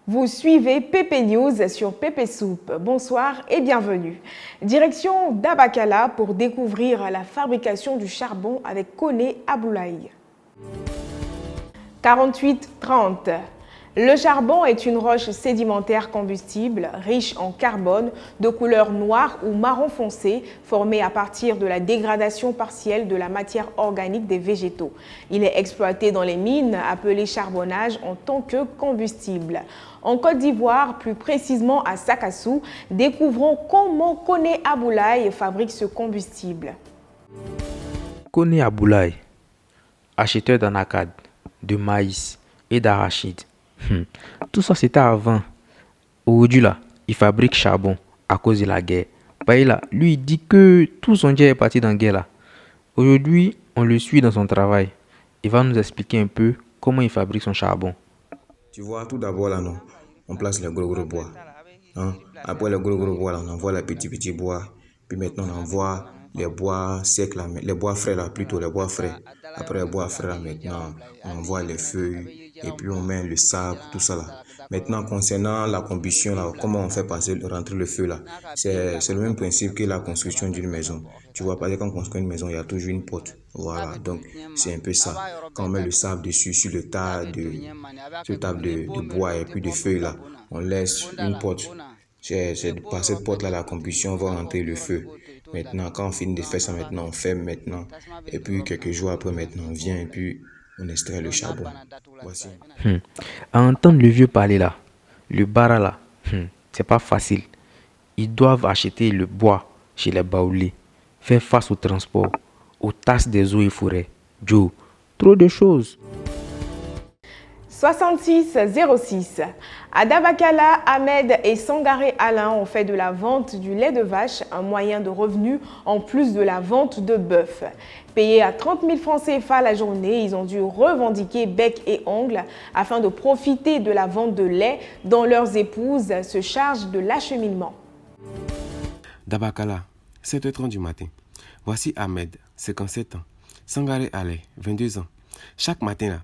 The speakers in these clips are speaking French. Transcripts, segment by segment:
Vous suivez PP News sur PP Soup. Bonsoir et bienvenue. Direction d'Abakala pour découvrir la fabrication du charbon avec Koné Aboulaye. 48-30. Le charbon est une roche sédimentaire combustible riche en carbone de couleur noire ou marron foncé formée à partir de la dégradation partielle de la matière organique des végétaux. Il est exploité dans les mines appelées charbonnage en tant que combustible. En Côte d'Ivoire, plus précisément à Sakassou, découvrons comment Koné Aboulaye fabrique ce combustible. Koné Aboulaye, acheteur d'anacade, de maïs et d'arachide. Tout ça c'était avant. Aujourd'hui là, il fabrique charbon à cause de la guerre. Là, lui il dit que tout son dia est parti dans la guerre là. Aujourd'hui, on le suit dans son travail. Il va nous expliquer un peu comment il fabrique son charbon. Tu vois, tout d'abord là, non, on place les gros bois. Hein? Après les gros bois là, on envoie les petits bois. Puis maintenant on envoie les bois secs là, les bois frais là, plutôt les bois frais. Après les bois frais là, maintenant on envoie les feuilles et puis on met le sable, tout ça là. Maintenant concernant la combustion là, comment on fait rentrer le feu là, c'est le même principe que la construction d'une maison. Tu vois, par exemple, quand on construit une maison, il y a toujours une porte. Voilà, donc c'est un peu ça. Quand on met le sable dessus, sur le tas de bois et puis de feuilles là, on laisse une porte. C'est par cette porte là, la combustion va rentrer le feu. Maintenant, quand on finit de faire ça, maintenant, on ferme maintenant. Et puis, quelques jours après, maintenant, on vient et puis on extrait le charbon. Voici. À entendre le vieux parler là, le bara là, c'est pas facile. Ils doivent acheter le bois chez les baoulés, faire face au transport, aux tasses des eaux et forêts. Joe, trop de choses. 66-06. À Dabakala, Ahmed et Sangaré Alain ont fait de la vente du lait de vache un moyen de revenu en plus de la vente de bœuf. Payés à 30 000 francs CFA la journée, ils ont dû revendiquer bec et ongles afin de profiter de la vente de lait dont leurs épouses se chargent de l'acheminement. Dabakala, 7h30 du matin. Voici Ahmed, 57 ans. Sangaré Alain, 22 ans. Chaque matin là,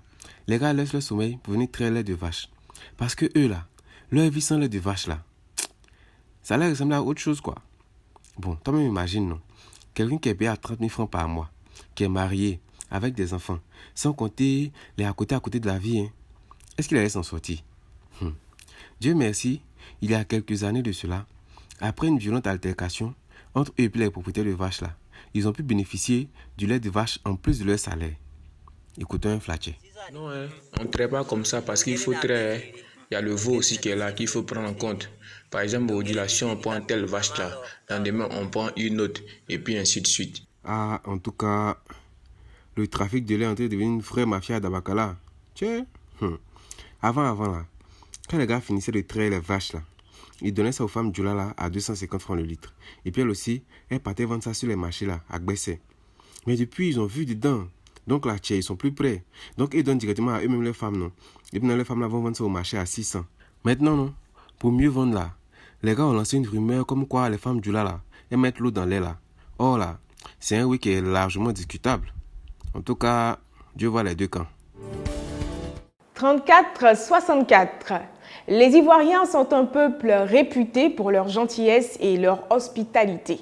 les gars laissent leur sommeil pour venir traire lait de vache. Parce que eux là, leur vie sans lait de vache là, ça leur ressemble à autre chose quoi. Bon, toi-même imagine non. Quelqu'un qui est payé à 30 000 francs par mois, qui est marié, avec des enfants, sans compter les à côté de la vie, hein. Est-ce qu'il allait s'en sortir? Dieu merci, il y a quelques années de cela, après une violente altercation entre eux et les propriétaires de vaches là, ils ont pu bénéficier du lait de vache en plus de leur salaire. Écoutons un flatché. Non, on ne traite pas comme ça parce qu'il faut traire. Il y a le veau aussi qui est là qu'il faut prendre en compte. Par exemple, aujourd'hui, si on prend telle vache là, dans demain on prend une autre et puis ainsi de suite. Ah, en tout cas, le trafic de lait est en train de devenir une vraie mafia à Dabakala. Tiens, avant là, quand les gars finissaient de traire les vaches là, ils donnaient ça aux femmes Djoula là à 250 francs le litre. Et puis elles aussi, elles partaient vendre ça sur les marchés là, à Gbessé. Mais depuis, ils ont vu dedans. Donc là, ils sont plus près. Donc ils donnent directement à eux-mêmes les femmes, non. Et puis les femmes là vont vendre ça au marché à 600. Maintenant, non, pour mieux vendre là, les gars ont lancé une rumeur comme quoi les femmes Djoula là, elles mettent l'eau dans lait là. Or là, c'est un oui qui est largement discutable. En tout cas, Dieu voit les deux camps. 34-64. Les Ivoiriens sont un peuple réputé pour leur gentillesse et leur hospitalité.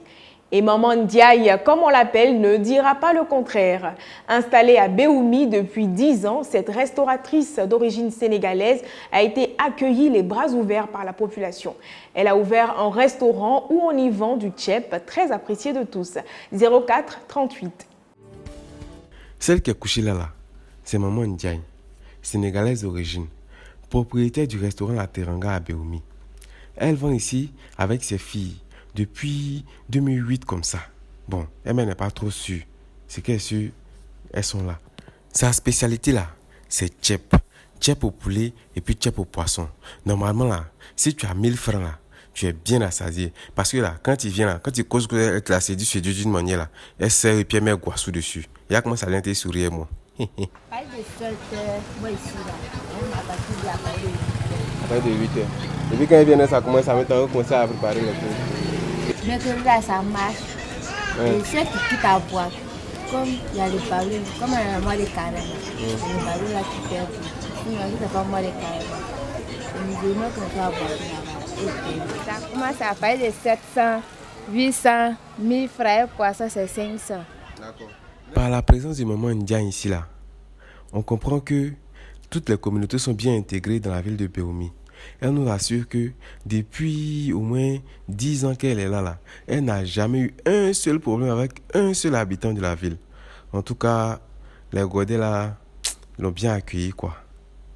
Et Maman Ndiaye, comme on l'appelle, ne dira pas le contraire. Installée à Béoumi depuis 10 ans, cette restauratrice d'origine sénégalaise a été accueillie les bras ouverts par la population. Elle a ouvert un restaurant où on y vend du tchèp, très apprécié de tous. 04-38. Celle qui est couchée là, c'est Maman Ndiaye, sénégalaise d'origine, propriétaire du restaurant La Teranga à Béoumi. Elle vend ici avec ses filles depuis 2008 comme ça. Bon, elle n'est pas trop sûre. C'est qu'elle est sûre, elles sont là. Sa spécialité là, c'est tchèp. Tchèp au poulet et puis tchèp au poisson. Normalement là, si tu as 1000 francs là, tu es bien assasié. Parce que là, quand il vient là, quand il cause qu'elle te l'a séduit chez Dieu d'une manière là, elle serre et puis elle met guassou dessus. Et là, comment ça vient te sourire moi. À partir de 8h. Et puis quand elle vient, ça commence à mettre en commencer à préparer les choses. Mais là, ça marche. Et ceux qui quittent à boire, comme il y a les ballons, comme il y a moi les carrés, les ballons là qui perdent. Sinon, il n'y a pas moi les carrés. nous aimons comme ça boire là-bas. Ça commence à parler de 700, 800, 1000 francs, poisson c'est 500. Par la présence du maman Ndiaye ici là, on comprend que toutes les communautés sont bien intégrées dans la ville de Béoumi. Elle nous assure que depuis au moins 10 ans qu'elle est là, elle n'a jamais eu un seul problème avec un seul habitant de la ville. En tout cas, les Godais là l'ont bien accueilli quoi.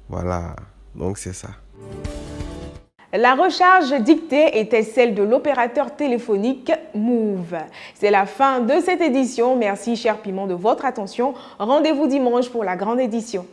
Voilà, donc c'est ça. La recharge dictée était celle de l'opérateur téléphonique Move. C'est la fin de cette édition. Merci, cher Piment, de votre attention. Rendez-vous dimanche pour la grande édition.